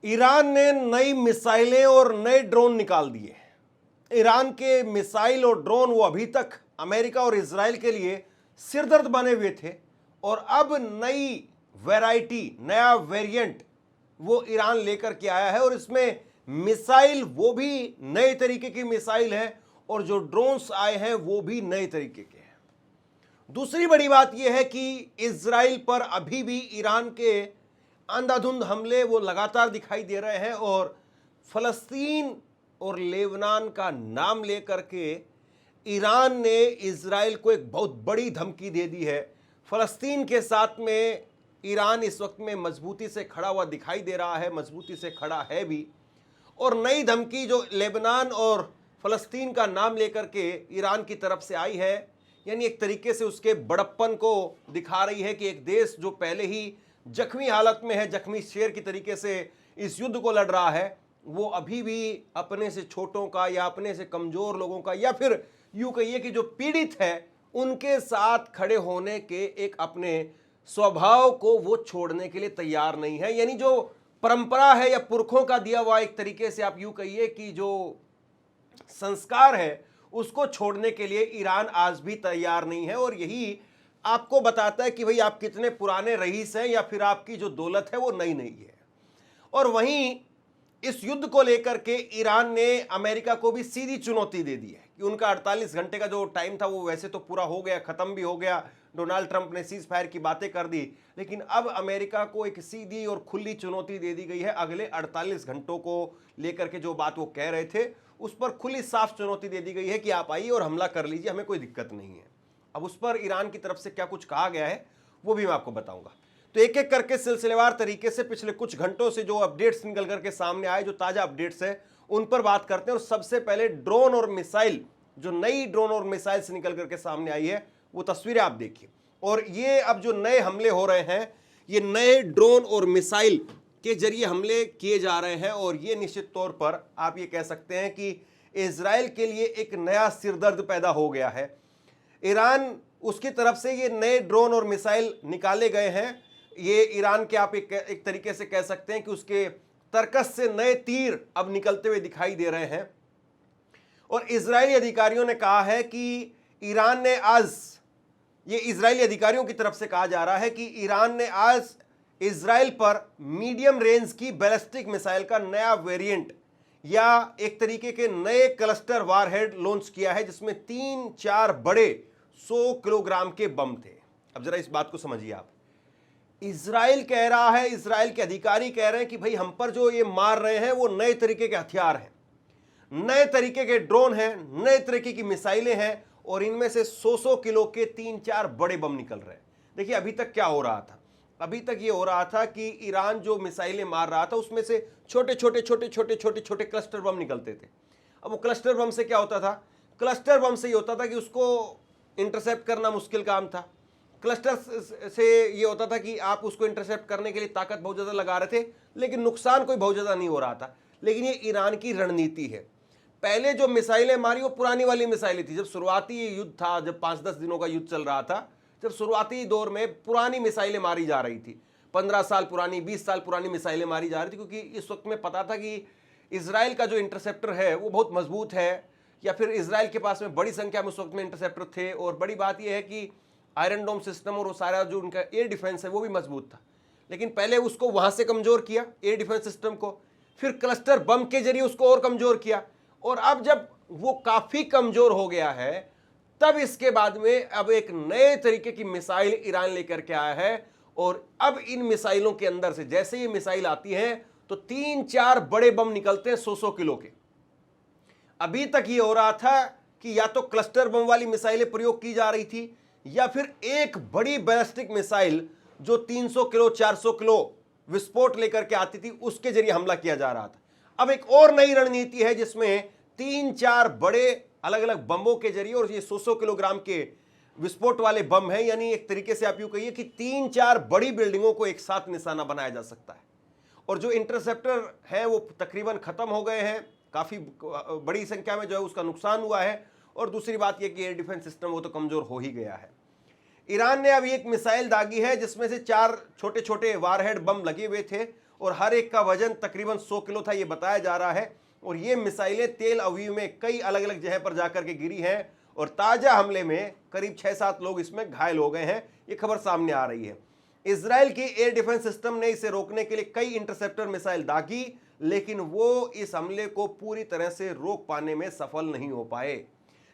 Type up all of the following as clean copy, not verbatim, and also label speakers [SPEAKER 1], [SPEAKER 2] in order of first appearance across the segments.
[SPEAKER 1] Iran ने नई मिसाइलें और नए ड्रोन निकाल दिए। ईरान के मिसाइल और ड्रोन वो अभी तक अमेरिका और इजराइल के लिए सिरदर्द बने हुए थे और अब नई वैरायटी, नया वेरिएंट वो ईरान लेकर के आया है और इसमें मिसाइल वो भी नए तरीके की मिसाइल है और जो ड्रोन्स आए हैं वो भी नए तरीके के हैं। दूसरी बड़ी बात यह है कि इजराइल पर अभी भी ईरान के अंधाधुंध हमले वो लगातार दिखाई दे रहे हैं और फलस्तीन और लेबनान का नाम लेकर के ईरान ने इजराइल को एक बहुत बड़ी धमकी दे दी है। फलस्तीन के साथ में ईरान इस वक्त में मजबूती से खड़ा हुआ दिखाई दे रहा है, मजबूती से खड़ा है भी। और नई धमकी जो लेबनान और फलस्तीन का नाम लेकर के ईरान की तरफ से आई है, यानी एक तरीके से उसके बड़प्पन को दिखा रही है कि एक देश जो पहले ही जख्मी हालत में है, जख्मी शेर की तरीके से इस युद्ध को लड़ रहा है, वो अभी भी अपने से छोटों का या अपने से कमजोर लोगों का या फिर यूं कहिए कि जो पीड़ित है उनके साथ खड़े होने के एक अपने स्वभाव को वो छोड़ने के लिए तैयार नहीं है। यानी जो परंपरा है या पुरखों का दिया हुआ एक तरीके से आप यूं कहिए कि जो संस्कार है उसको छोड़ने के लिए ईरान आज भी तैयार नहीं है। और यही आपको बताता है कि भाई आप कितने पुराने रईस हैं या फिर आपकी जो दौलत है वो नई नहीं है। और वहीं इस युद्ध को लेकर के ईरान ने अमेरिका को भी सीधी चुनौती दे दी है कि उनका 48 घंटे का जो टाइम था वो वैसे तो पूरा हो गया, खत्म भी हो गया। डोनाल्ड ट्रंप ने सीज फायर की बातें कर दी, लेकिन अब अमेरिका को एक सीधी और खुली चुनौती दे दी गई है। अगले 48 घंटों को लेकर के जो बात वो कह रहे थे उस पर खुली साफ चुनौती दे दी गई है कि आप आइए और हमला कर लीजिए, हमें कोई दिक्कत नहीं है। अब उस पर ईरान की तरफ से क्या कुछ कहा गया है वो भी मैं आपको बताऊंगा। तो एक एक करके सिलसिलेवार तरीके से पिछले कुछ घंटों से जो अपडेट्स निकल करके सामने आए, जो ताजा अपडेट्स है उन पर बात करते हैं। और सबसे पहले ड्रोन और मिसाइल, जो नई ड्रोन और मिसाइल से निकल करके सामने आई है वो तस्वीरें आप देखिए। और ये अब जो नए हमले हो रहे हैं, ये नए ड्रोन और मिसाइल के जरिए हमले किए जा रहे हैं और ये निश्चित तौर पर आप ये कह सकते हैं कि इजराइल के लिए एक नया सिरदर्द पैदा हो गया है। ईरान उसकी तरफ से ये नए ड्रोन और मिसाइल निकाले गए हैं। ये ईरान के आप एक तरीके से कह सकते हैं कि उसके तरकस से नए तीर अब निकलते हुए दिखाई दे रहे हैं। और इजरायली अधिकारियों ने कहा है कि ईरान ने आज, ये इजरायली अधिकारियों की तरफ से कहा जा रहा है कि ईरान ने आज इजराइल पर मीडियम रेंज की बैलिस्टिक मिसाइल का नया वेरिएंट या एक तरीके के नए क्लस्टर वारहेड लॉन्च किया है, जिसमें 3-4 बड़े 100 किलोग्राम के बम थे। अब जरा इस बात को समझिए आप। इजराइल कह रहा है, इजराइल के अधिकारी कह रहे हैं कि भाई हम पर जो ये मार रहे हैं वो नए तरीके के हथियार हैं, नए तरीके के ड्रोन हैं, नए तरीके की मिसाइलें हैं और इनमें से 100 किलो के 3-4 बड़े बम निकल रहे हैं। देखिए अभी तक क्या हो रहा था, अभी तक ये हो रहा था कि ईरान जो मिसाइलें मार रहा था उसमें से छोटे छोटे क्लस्टर बम निकलते थे। अब वो क्लस्टर बम से क्या होता था, क्लस्टर बम से ये होता था कि उसको इंटरसेप्ट करना मुश्किल काम था। क्लस्टर से ये होता था कि आप उसको इंटरसेप्ट करने के लिए ताकत बहुत ज़्यादा लगा रहे थे, लेकिन नुकसान कोई बहुत ज़्यादा नहीं हो रहा था। लेकिन ये ईरान की रणनीति है। पहले जो मिसाइलें मारी वो पुरानी वाली मिसाइलें थी। जब शुरुआती युद्ध था, जब 5-10 दिनों का युद्ध चल रहा था, जब शुरुआती दौर में पुरानी मिसाइलें मारी जा रही थी, 15 साल पुरानी, 20 साल पुरानी मिसाइलें मारी जा रही थी, क्योंकि इस वक्त में पता था कि इजराइल का जो इंटरसेप्टर है वो बहुत मजबूत है, या फिर इजराइल के पास में बड़ी संख्या में उस वक्त में इंटरसेप्टर थे। और बड़ी बात यह है कि आयरन डोम सिस्टम और वो सारा जो उनका एयर डिफेंस है वो भी मजबूत था। लेकिन पहले उसको वहां से कमजोर किया एयर डिफेंस सिस्टम को, फिर क्लस्टर बम के जरिए उसको और कमजोर किया, और अब जब वो काफी कमजोर हो गया है तब इसके बाद में अब एक नए तरीके की मिसाइल ईरान लेकर के आया है। और अब इन मिसाइलों के अंदर से जैसे ये मिसाइल आती है तो 3-4 बड़े बम निकलते हैं 100 किलो के। अभी तक ये हो रहा था कि या तो क्लस्टर बम वाली मिसाइलें प्रयोग की जा रही थी या फिर एक बड़ी बैलिस्टिक मिसाइल जो 300 किलो 400 किलो विस्फोट लेकर के आती थी उसके जरिए हमला किया जा रहा था। अब एक और नई रणनीति है जिसमें 3-4 बड़े अलग अलग बमों के जरिए, और ये 100 किलोग्राम के विस्फोट वाले बम हैं, यानी एक तरीके से आप यूं कहिए कि 3-4 बड़ी बिल्डिंगों को एक साथ निशाना बनाया जा सकता है। और जो इंटरसेप्टर है वो तकरीबन खत्म हो गए हैं, काफी बड़ी संख्या में जो है उसका नुकसान हुआ है। और दूसरी बात यह कि एयर डिफेंस सिस्टम वो तो कमजोर हो ही गया है। ईरान ने अभी एक मिसाइल दागी है जिसमें से 4 छोटे छोटे वारहेड बम लगे हुए थे और हर एक का वजन तकरीबन 100 किलो था, ये बताया जा रहा है। और ये मिसाइलें तेल अवीव में कई अलग अलग जगह पर जाकर के गिरी हैं और ताजा हमले में करीब 6-7 लोग इसमें घायल हो गए हैं, ये खबर सामने आ रही है। इजराइल की एयर डिफेंस सिस्टम ने इसे रोकने के लिए कई इंटरसेप्टर मिसाइल दागी, लेकिन वो इस हमले को पूरी तरह से रोक पाने में सफल नहीं हो पाए।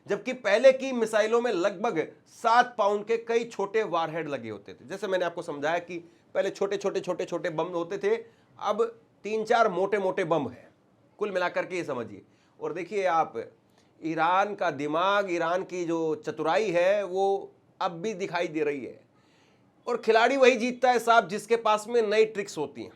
[SPEAKER 1] जबकि पहले की मिसाइलों में लगभग 7 पाउंड के कई छोटे वारहेड लगे होते थे। जैसे मैंने आपको समझाया कि पहले छोटे छोटे बम होते थे, अब 3-4 मोटे मोटे बम हैं। कुल मिलाकर के ये समझिए। और देखिए आप, ईरान का दिमाग, ईरान की जो चतुराई है वो अब भी दिखाई दे रही है। और खिलाड़ी वही जीतता है साहब जिसके पास में नई ट्रिक्स होती हैं।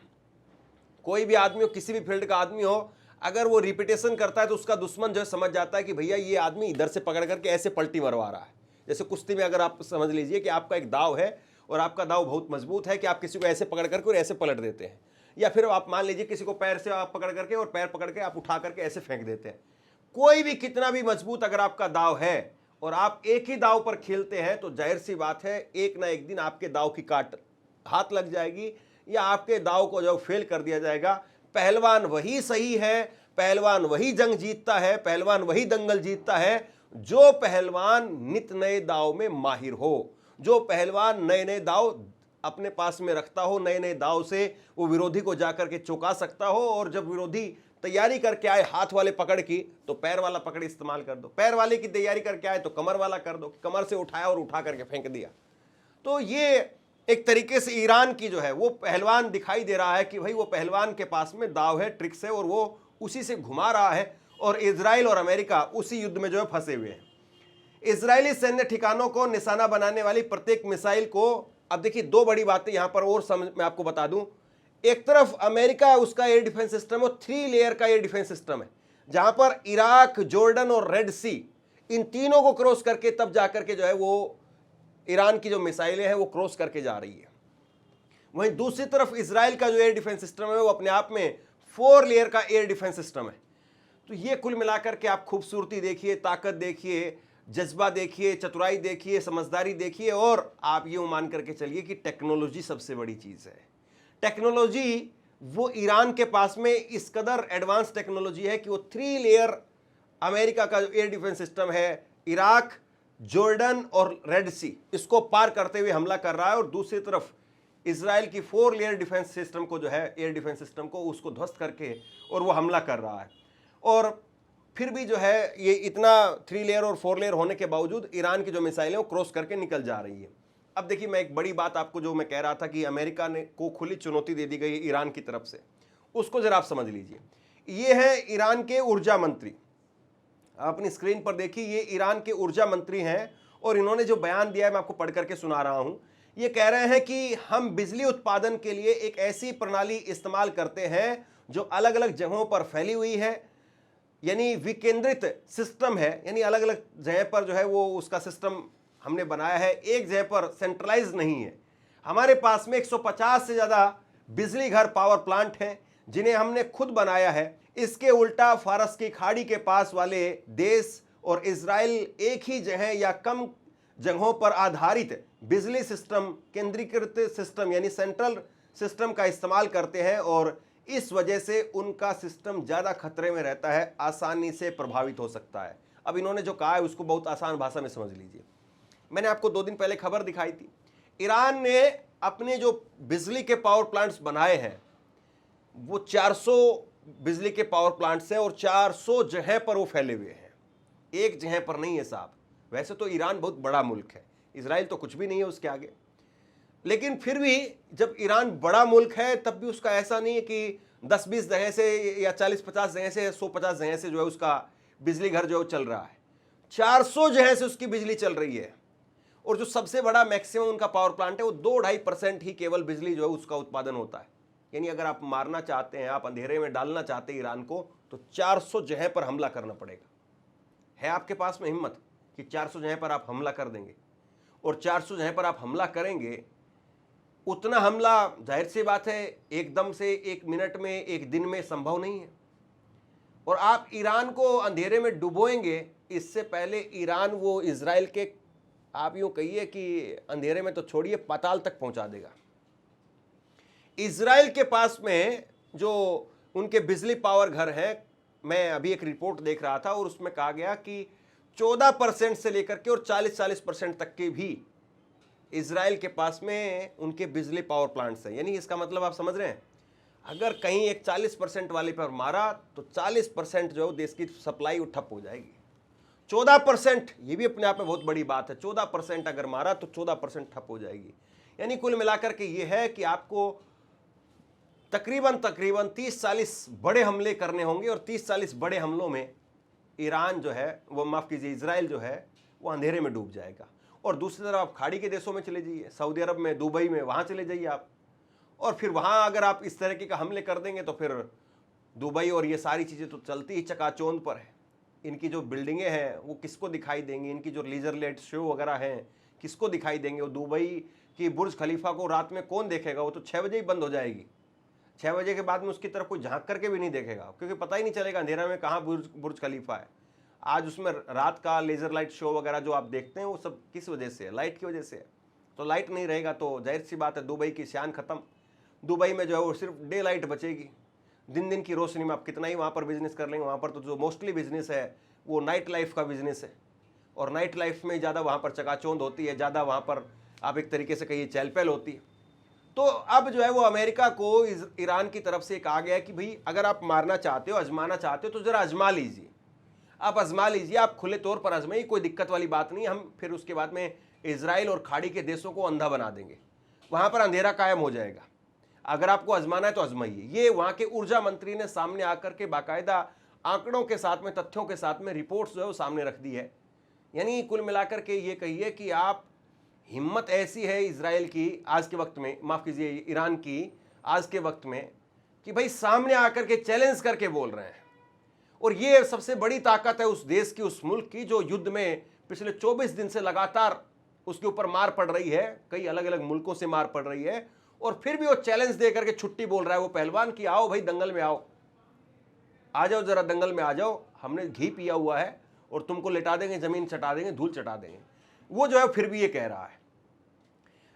[SPEAKER 1] कोई भी आदमी हो, किसी भी फील्ड का आदमी हो, अगर वो रिपीटेशन करता है तो उसका दुश्मन जो है समझ जाता है कि भैया ये आदमी इधर से पकड़ करके ऐसे पलटी मरवा रहा है। जैसे कुश्ती में अगर आप समझ लीजिए कि आपका एक दाव है और आपका दाव बहुत मजबूत है कि आप किसी को ऐसे पकड़ करके और ऐसे पलट देते हैं, या फिर आप मान लीजिए किसी को पैर से आप पकड़ करके और पैर पकड़ के आप उठा करके ऐसे फेंक देते हैं। कोई भी कितना भी मजबूत अगर आपका दाव है और आप एक ही दाव पर खेलते हैं तो जाहिर सी बात है एक ना एक दिन आपके दाव की काट हाथ लग जाएगी या आपके दाव को जो फेल कर दिया जाएगा। पहलवान वही सही है, पहलवान वही जंग जीतता है, पहलवान वही दंगल जीतता है जो पहलवान नित नए दाव में माहिर हो, जो पहलवान नए नए दाव अपने पास में रखता हो, नए नए दाव से वो विरोधी को जाकर के चौंका सकता हो। और जब विरोधी तैयारी करके आए हाथ वाले पकड़ की तो पैर वाला पकड़ इस्तेमाल कर दो, पैर वाले की तैयारी करके आए तो कमर वाला कर दो, कमर से उठाया और उठा करके फेंक दिया। तो ये एक तरीके से ईरान की जो है वो पहलवान दिखाई दे रहा है कि भाई वो पहलवान के पास में दाव है, ट्रिक्स है और वो उसी से घुमा रहा है। और इजराइल और अमेरिका उसी युद्ध में जो है फंसे हुए हैं। इजरायली सैन्य ठिकानों को निशाना बनाने वाली प्रत्येक मिसाइल को, अब देखिए 2 बड़ी बातें यहां पर और मैं आपको बता दूं। एक तरफ अमेरिका उसका एयर डिफेंस सिस्टम और 3 लेयर का एयर डिफेंस सिस्टम है, जहां पर इराक, जॉर्डन और रेड सी, इन तीनों को क्रॉस करके तब जाकर के जो है वो ईरान की जो मिसाइलें हैं वो क्रॉस करके जा रही है। वहीं दूसरी तरफ इजराइल का जो एयर डिफेंस सिस्टम है वो अपने आप में 4 लेयर का एयर डिफेंस सिस्टम है। तो ये कुल मिलाकर के आप खूबसूरती देखिए, ताकत देखिए, जज्बा देखिए, चतुराई देखिए, समझदारी देखिए, और आप ये मान करके चलिए कि टेक्नोलॉजी सबसे बड़ी चीज है। टेक्नोलॉजी वो ईरान के पास में इस कदर एडवांस टेक्नोलॉजी है कि वो 3 लेयर अमेरिका का जो एयर डिफेंस सिस्टम है, इराक, जॉर्डन और रेड सी, इसको पार करते हुए हमला कर रहा है। और दूसरी तरफ इजराइल की 4 लेयर डिफेंस सिस्टम को जो है, एयर डिफेंस सिस्टम को, उसको ध्वस्त करके और वो हमला कर रहा है। और फिर भी जो है ये इतना 3 लेयर और 4 लेयर होने के बावजूद ईरान की जो मिसाइलें वो क्रॉस करके निकल जा रही है। अब देखिए, मैं एक बड़ी बात आपको जो मैं कह रहा था कि अमेरिका ने को खुली चुनौती दे दी गई ईरान की तरफ से, उसको जरा आप समझ लीजिए। ये है ईरान के ऊर्जा मंत्री, आप अपनी स्क्रीन पर देखिए, ये ईरान के ऊर्जा मंत्री हैं और इन्होंने जो बयान दिया है मैं आपको पढ़ करके सुना रहा हूं। ये कह रहे हैं कि हम बिजली उत्पादन के लिए एक ऐसी प्रणाली इस्तेमाल करते हैं जो अलग अलग जगहों पर फैली हुई है, यानी विकेंद्रित सिस्टम है, यानी अलग अलग जगह पर जो है वो उसका सिस्टम हमने बनाया है, एक जगह पर सेंट्रलाइज नहीं है। हमारे पास में 150 से ज़्यादा बिजली घर पावर प्लांट हैं जिन्हें हमने खुद बनाया है। इसके उल्टा फारस की खाड़ी के पास वाले देश और इजराइल एक ही जगह या कम जगहों पर आधारित बिजली सिस्टम, केंद्रीकृत सिस्टम यानी सेंट्रल सिस्टम का इस्तेमाल करते हैं और इस वजह से उनका सिस्टम ज़्यादा खतरे में रहता है, आसानी से प्रभावित हो सकता है। अब इन्होंने जो कहा है उसको बहुत आसान भाषा में समझ लीजिए। मैंने आपको 2 दिन पहले खबर दिखाई थी, ईरान ने अपने जो बिजली के पावर प्लांट्स बनाए हैं वो 400 बिजली के पावर प्लांट्स हैं और 400 जगह पर वो फैले हुए हैं, एक जगह पर नहीं है साहब। वैसे तो ईरान बहुत बड़ा मुल्क है, इजराइल तो कुछ भी नहीं है उसके आगे, लेकिन फिर भी जब ईरान बड़ा मुल्क है तब भी उसका ऐसा नहीं है कि 10-20 जगह से या 40-50 जगह से, 150 जगह से जो है उसका बिजली घर जो चल रहा है। 400 जगह से उसकी बिजली चल रही है। और जो सबसे बड़ा मैक्सिमम उनका पावर प्लांट है वो 2-2.5% ही केवल बिजली जो है उसका उत्पादन होता है। यानी अगर आप मारना चाहते हैं, आप अंधेरे में डालना चाहते हैं ईरान को, तो 400 जगह पर हमला करना पड़ेगा। है आपके पास में हिम्मत कि 400 जगह पर आप हमला कर देंगे? और 400 जगह पर आप हमला करेंगे, उतना हमला जाहिर सी बात है एकदम से 1 मिनट में, 1 दिन में संभव नहीं है। और आप ईरान को अंधेरे में डुबोएंगे, इससे पहले ईरान वो इजराइल के, आप यूं कहिए कि अंधेरे में तो छोड़िए, पाताल तक पहुंचा देगा। इजराइल के पास में जो उनके बिजली पावर घर हैं, मैं अभी एक रिपोर्ट देख रहा था और उसमें कहा गया कि 14% से लेकर के और 40% तक के भी इजराइल के पास में उनके बिजली पावर प्लांट्स हैं। यानी इसका मतलब आप समझ रहे हैं, अगर कहीं एक 40% वाले पर मारा तो 40% जो देश की सप्लाई वो ठप हो जाएगी। 14%, ये भी अपने आप में बहुत बड़ी बात है। 14% अगर मारा तो 14% ठप हो जाएगी। यानी कुल मिलाकर के ये है कि आपको तकरीबन 30-40 बड़े हमले करने होंगे और 30-40 बड़े हमलों में ईरान जो है वो, माफ कीजिए, इजराइल जो है वो अंधेरे में डूब जाएगा। और दूसरी तरफ आप खाड़ी के देशों में चले जाइए, सऊदी अरब में, दुबई में, वहाँ चले जाइए आप, और फिर वहाँ अगर आप इस तरीके का हमले कर देंगे तो फिर दुबई और ये सारी चीज़ें तो चलती ही चकाचौंध पर है। इनकी जो बिल्डिंगें हैं वो किसको दिखाई देंगी, इनकी जो लीजर लाइट शो वगैरह हैं किसको दिखाई देंगे। वो दुबई की बुर्ज खलीफा को रात में कौन देखेगा, वो तो 6 बजे ही बंद हो जाएगी। 6 बजे के बाद में उसकी तरफ कोई झांक करके भी नहीं देखेगा, क्योंकि पता ही नहीं चलेगा अंधेरा में कहाँ बुर्ज खलीफा है। आज उसमें रात का लेजर लाइट शो वगैरह जो आप देखते हैं वो सब किस वजह से है, लाइट की वजह से है। तो लाइट नहीं रहेगा तो जाहिर सी बात है दुबई की शान खत्म। दुबई में जो है वो सिर्फ डे लाइट बचेगी, दिन दिन की रोशनी में आप कितना ही वहाँ पर बिजनेस कर लेंगे। वहाँ पर तो जो मोस्टली बिजनेस है वो नाइट लाइफ का बिजनेस है, और नाइट लाइफ में ज़्यादा वहाँ पर चकाचौंध होती है, ज़्यादा वहाँ पर आप एक तरीके से कहिए चहल पहल होती है। तो अब जो है वो अमेरिका को ईरान की तरफ से कहा गया है कि भाई अगर आप मारना चाहते हो, आजमाना चाहते हो तो ज़रा आजमा लीजिए, आप आजमा लीजिए, आप खुले तौर पर आजमाइए, कोई दिक्कत वाली बात नहीं। हम फिर उसके बाद में इजराइल और खाड़ी के देशों को अंधा बना देंगे, वहाँ पर अंधेरा कायम हो जाएगा। अगर आपको आजमाना है तो आजमाइए। ये वहाँ के ऊर्जा मंत्री ने सामने आकर के बाकायदा आंकड़ों के साथ में, तथ्यों के साथ में रिपोर्ट्स जो है वो सामने रख दी है। यानी कुल मिलाकर के ये कहिए कि आप, हिम्मत ऐसी है इजराइल की आज के वक्त में, माफ़ कीजिए ईरान की आज के वक्त में, कि भाई सामने आकर के चैलेंज करके बोल रहे हैं। और ये सबसे बड़ी ताकत है उस देश की, उस मुल्क की, जो युद्ध में पिछले 24 दिन से लगातार उसके ऊपर मार पड़ रही है, कई अलग अलग मुल्कों से मार पड़ रही है, और फिर भी वो चैलेंज दे करके छुट्टी बोल रहा है वो पहलवान कि आओ भाई दंगल में आओ, आ जाओ जरा दंगल में आ जाओ, हमने घी पिया हुआ है और तुमको लिटा देंगे, जमीन चटा देंगे, धूल चटा देंगे। वो जो है फिर भी ये कह रहा है।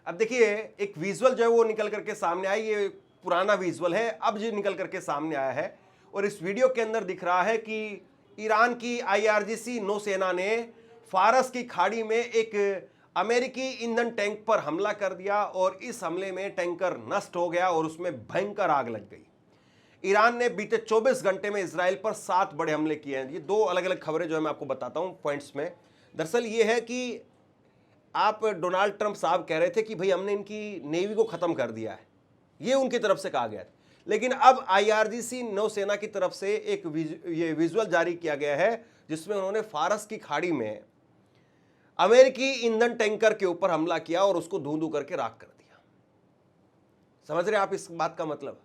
[SPEAKER 1] अब देखिए एक विजुअल जो है वो निकल करके सामने आई, ये पुराना विजुअल है, अब जो निकल करके सामने आया है, और इस वीडियो के अंदर दिख रहा है कि ईरान की IRGC नौसेना ने फारस की खाड़ी में एक अमेरिकी ईंधन टैंक पर हमला कर दिया, और इस हमले में टैंकर नष्ट हो गया और उसमें भयंकर आग लग गई। ईरान ने बीते 24 घंटे में इजराइल पर 7 बड़े हमले किए हैं। ये 2 अलग अलग खबरें जो है मैं आपको बताता हूं पॉइंट्स में। दरअसल ये है कि आप, डोनाल्ड ट्रंप साहब कह रहे थे कि भाई हमने इनकी नेवी को खत्म कर दिया है, ये उनकी तरफ से कहा गया था। लेकिन अब IRGC नौसेना की तरफ से एक ये विजुअल जारी किया गया है जिसमें उन्होंने फारस की खाड़ी में अमेरिकी ईंधन टैंकर के ऊपर हमला किया और उसको धू धू करके राख कर दिया। समझ रहे आप इस बात का मतलब?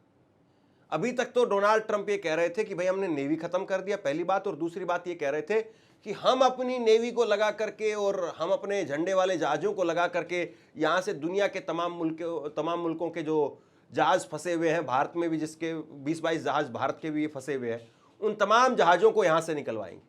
[SPEAKER 1] अभी तक तो डोनाल्ड ट्रंप ये कह रहे थे कि भाई हमने नेवी खत्म कर दिया, पहली बात, और दूसरी बात ये कह रहे थे कि हम अपनी नेवी को लगा करके और हम अपने झंडे वाले जहाज़ों को लगा करके यहाँ से दुनिया के तमाम मुल्कों के जो जहाज़ फंसे हुए हैं, भारत में भी जिसके 20-22 जहाज़ भारत के भी फंसे हुए हैं, उन तमाम जहाज़ों को यहाँ से निकलवाएंगे।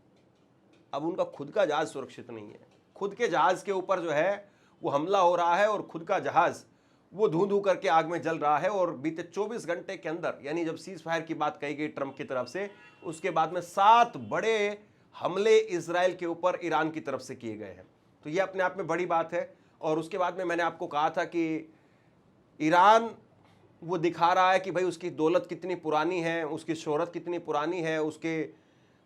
[SPEAKER 1] अब उनका खुद का जहाज़ सुरक्षित नहीं है, खुद के जहाज़ के ऊपर जो है वो हमला हो रहा है और खुद का जहाज़ वो धू धू करके आग में जल रहा है। और बीते 24 घंटे के अंदर, यानी जब सीज फायर की बात कही गई ट्रंप की तरफ से, उसके बाद में 7 बड़े हमले इजराइल के ऊपर ईरान की तरफ से किए गए हैं। तो ये अपने आप में बड़ी बात है। और उसके बाद में मैंने आपको कहा था कि ईरान वो दिखा रहा है कि भाई उसकी दौलत कितनी पुरानी है, उसकी शोहरत कितनी पुरानी है, उसके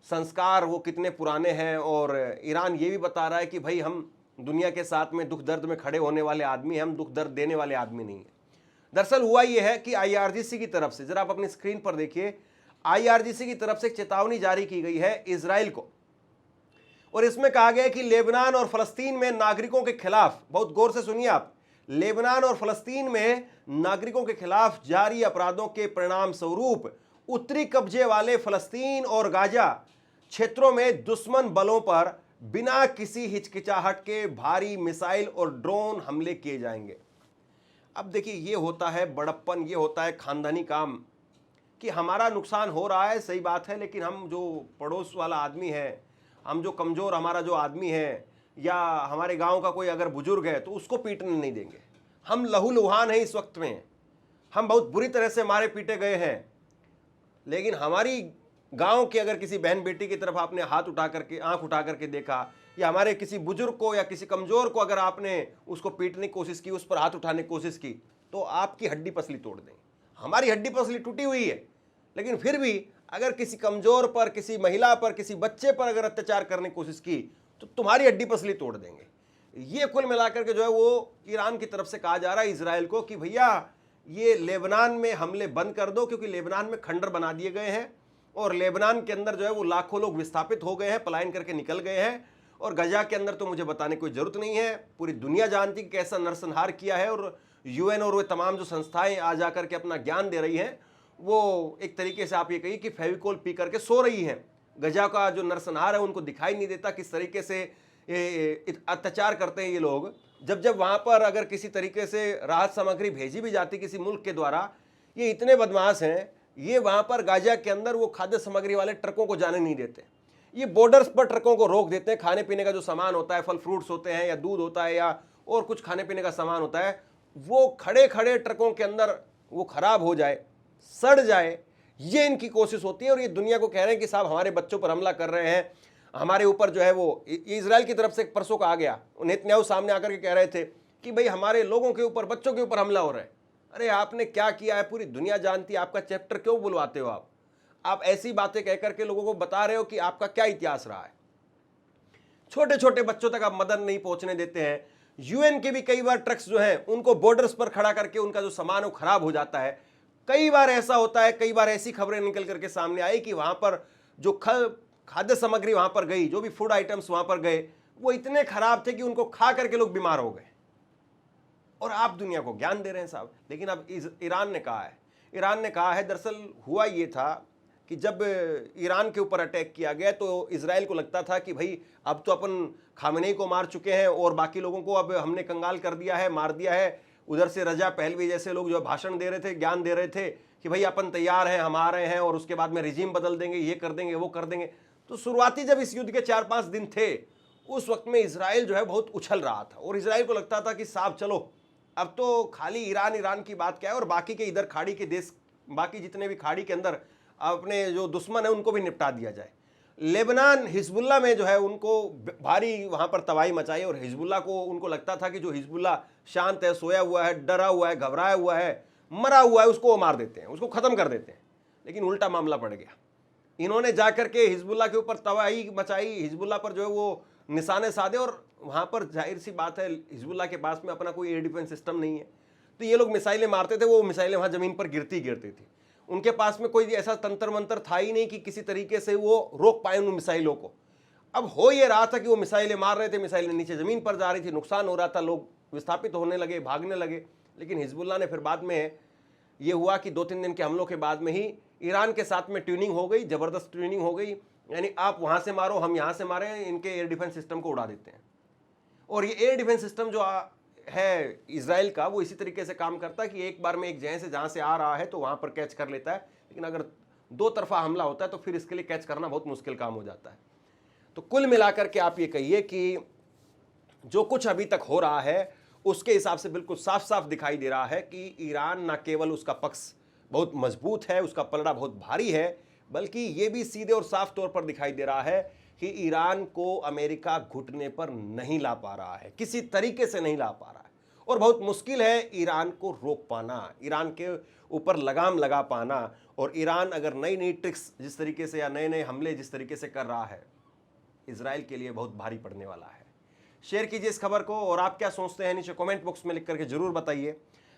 [SPEAKER 1] संस्कार वो कितने पुराने हैं, और ईरान ये भी बता रहा है कि भाई हम दुनिया के साथ में दुख दर्द में खड़े होने वाले आदमी हैं, हम दुख दर्द देने वाले आदमी नहीं है। दरअसल हुआ ये है कि IRGC की तरफ से, जरा आप अपनी स्क्रीन पर देखिए, IRGC की तरफ से चेतावनी जारी की गई है इजराइल को, और इसमें कहा गया है कि लेबनान और फलस्तीन में नागरिकों के खिलाफ, बहुत गौर से सुनिए आप, लेबनान और फलस्तीन में नागरिकों के खिलाफ जारी अपराधों के परिणाम स्वरूप उत्तरी कब्जे वाले फलस्तीन और गाजा क्षेत्रों में दुश्मन बलों पर बिना किसी हिचकिचाहट के भारी मिसाइल और ड्रोन हमले किए जाएंगे। अब देखिए ये होता है बड़प्पन, ये होता है खानदानी काम कि हमारा नुकसान हो रहा है, सही बात है, लेकिन हम जो पड़ोस वाला आदमी है, हम जो कमज़ोर हमारा जो आदमी है, या हमारे गांव का कोई अगर बुजुर्ग है तो उसको पीटने नहीं देंगे। हम लहूलुहान हैं इस वक्त में, हम बहुत बुरी तरह से मारे पीटे गए हैं, लेकिन हमारी गांव के अगर किसी बहन बेटी की तरफ आपने हाथ उठा करके, आंख उठा करके देखा, या हमारे किसी बुजुर्ग को या किसी कमजोर को अगर आपने उसको पीटने की कोशिश की, उस पर हाथ उठाने की कोशिश की, तो आपकी हड्डी पसली तोड़ देंगे। हमारी हड्डी पसली टूटी हुई है, लेकिन फिर भी अगर किसी कमजोर पर, किसी महिला पर, किसी बच्चे पर अगर अत्याचार करने की कोशिश की तो तुम्हारी हड्डी पसली तोड़ देंगे। ये कुल मिलाकर के जो है वो ईरान की तरफ से कहा जा रहा है इजराइल को कि भैया ये लेबनान में हमले बंद कर दो, क्योंकि लेबनान में खंडर बना दिए गए हैं और लेबनान के अंदर जो है वो लाखों लोग विस्थापित हो गए हैं, पलायन करके निकल गए हैं। और गजा के अंदर तो मुझे बताने की कोई जरूरत नहीं है, पूरी दुनिया जानती कि कैसा नरसंहार किया है। और यूएन और वो तमाम जो संस्थाएं आ जाकर के अपना ज्ञान दे रही हैं, वो एक तरीके से आप ये कहिए कि फेविकोल पी करके सो रही हैं। गजा का जो नरसंहार है उनको दिखाई नहीं देता, किस तरीके से अत्याचार करते हैं ये लोग। जब वहां पर अगर किसी तरीके से राहत सामग्री भेजी भी जाती किसी मुल्क के द्वारा, ये इतने बदमाश हैं, ये वहां पर गाजा के अंदर वो खाद्य सामग्री वाले ट्रकों को जाने नहीं देते। ये बॉर्डर्स पर ट्रकों को रोक देते हैं। खाने पीने का जो सामान होता है, फल फ्रूट्स होते हैं या दूध होता है या और कुछ खाने पीने का सामान होता है, वो खड़े खड़े ट्रकों के अंदर वो खराब हो जाए, सड़ जाए, ये इनकी कोशिश होती है। और ये दुनिया को कह रहे हैं कि साहब हमारे बच्चों पर हमला कर रहे हैं, हमारे ऊपर जो है वो इजराइल की तरफ से परसों का आ गया, नेतन्याहू सामने आकर के कह रहे थे कि भाई हमारे लोगों के ऊपर, बच्चों के ऊपर हमला हो रहा है। अरे आपने क्या किया है पूरी दुनिया जानती है, आपका चैप्टर क्यों बुलवाते हो आप ऐसी बातें कह करके लोगों को बता रहे हो कि आपका क्या इतिहास रहा है। छोटे छोटे बच्चों तक आप मदद नहीं पहुंचने देते हैं। यूएन के भी कई बार ट्रक्स जो हैं उनको बॉर्डर्स पर खड़ा करके उनका जो सामान है वो खराब हो जाता है। कई बार ऐसा होता है, कई बार ऐसी खबरें निकल करके सामने आई कि वहां पर जो खाद्य सामग्री वहां पर गई, जो भी फूड आइटम्स वहां पर गए, वो इतने खराब थे कि उनको खा करके लोग बीमार हो गए। और आप दुनिया को ज्ञान दे रहे हैं साहब। लेकिन अब ईरान ने कहा है दरअसल हुआ ये था कि जब ईरान के ऊपर अटैक किया गया तो इजराइल को लगता था कि भाई अब तो अपन खामेनेई को मार चुके हैं और बाकी लोगों को अब हमने कंगाल कर दिया है, मार दिया है। उधर से रजा पहलवी जैसे लोग जो भाषण दे रहे थे, ज्ञान दे रहे थे कि भाई अपन तैयार हैं, हम आ रहे हैं और उसके बाद में रिजीम बदल देंगे, ये कर देंगे, वो कर देंगे। तो शुरुआती जब इस युद्ध के 4-5 दिन थे, उस वक्त में इजराइल जो है बहुत उछल रहा था और इजराइल को लगता था कि साहब चलो अब तो खाली ईरान की बात क्या है, और बाकी के इधर खाड़ी के देश, बाकी जितने भी खाड़ी के अंदर अपने जो दुश्मन है उनको भी निपटा दिया जाए। लेबनान हिजबुल्ला में जो है उनको भारी वहां पर तबाही मचाई और हिजबुल्ला को, उनको लगता था कि जो हिजबुल्ला शांत है, सोया हुआ है, डरा हुआ है, घबराया हुआ है, मरा हुआ है, उसको वो मार देते हैं, उसको खत्म कर देते हैं। लेकिन उल्टा मामला पड़ गया। इन्होंने जाकर के हिजबुल्ला के ऊपर तबाही मचाई, हिजबुल्ला पर जो है वो निशाने साधे। और वहां पर जाहिर सी बात है हिजबुल्ला के पास में अपना कोई एयर डिफेंस सिस्टम नहीं है, तो ये लोग मिसाइलें मारते थे, वो मिसाइलें वहां जमीन पर गिरती थी। उनके पास में कोई ऐसा तंत्र मंत्र था ही नहीं कि किसी तरीके से वो रोक पाए उन मिसाइलों को। अब हो ये रहा था कि वो मिसाइलें मार रहे थे, मिसाइलें नीचे जमीन पर जा रही थी, नुकसान हो रहा था, लोग विस्थापित होने लगे, भागने लगे। लेकिन हिजबुल्ला ने फिर बाद में ये हुआ कि 2-3 दिन के हमलों के बाद में ही ईरान के साथ में ट्यूनिंग हो गई, जबरदस्त ट्यूनिंग हो गई, यानी आप वहां से मारो, हम यहां से मारें, इनके एयर डिफेंस सिस्टम को उड़ा देते हैं। और ये एयर डिफेंस सिस्टम जो है इजराइल का, वो इसी तरीके से काम करता है कि एक बार में एक जगह से जहां से आ रहा है तो वहां पर कैच कर लेता है। लेकिन अगर 2 तरफा हमला होता है तो फिर इसके लिए कैच करना बहुत मुश्किल काम हो जाता है। तो कुल मिलाकर के आप ये कहिए कि जो कुछ अभी तक हो रहा है उसके हिसाब से बिल्कुल साफ साफ दिखाई दे रहा है कि ईरान न केवल उसका पक्ष बहुत मजबूत है, उसका पलड़ा बहुत भारी है, बल्कि ये भी सीधे और साफ तौर पर दिखाई दे रहा है कि ईरान को अमेरिका घुटने पर नहीं ला पा रहा है, किसी तरीके से नहीं ला पा रहा है। और बहुत मुश्किल है ईरान को रोक पाना, ईरान के ऊपर लगाम लगा पाना। और ईरान अगर नई नई ट्रिक्स जिस तरीके से या नए नए हमले जिस तरीके से कर रहा है, इजराइल के लिए बहुत भारी पड़ने वाला है। शेयर कीजिए इस खबर को, और आप क्या सोचते हैं नीचे कमेंट बॉक्स में लिख करके जरूर बताइए।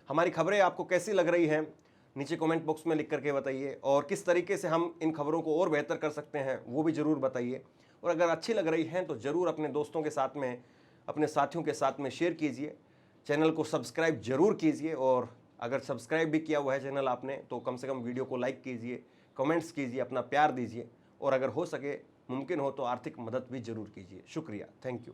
[SPEAKER 1] हमारी खबरें आपको कैसी लग रही हैं नीचे कमेंट बॉक्स में लिख करके बताइए, और किस तरीके से हम इन खबरों को और बेहतर कर सकते हैं वो भी ज़रूर बताइए। और अगर अच्छी लग रही हैं तो ज़रूर अपने दोस्तों के साथ में, अपने साथियों के साथ में शेयर कीजिए। चैनल को सब्सक्राइब जरूर कीजिए, और अगर सब्सक्राइब भी किया हुआ है चैनल आपने तो कम से कम वीडियो को लाइक कीजिए, कमेंट्स कीजिए, अपना प्यार दीजिए, और अगर हो सके, मुमकिन हो तो आर्थिक मदद भी जरूर कीजिए। शुक्रिया, थैंक यू।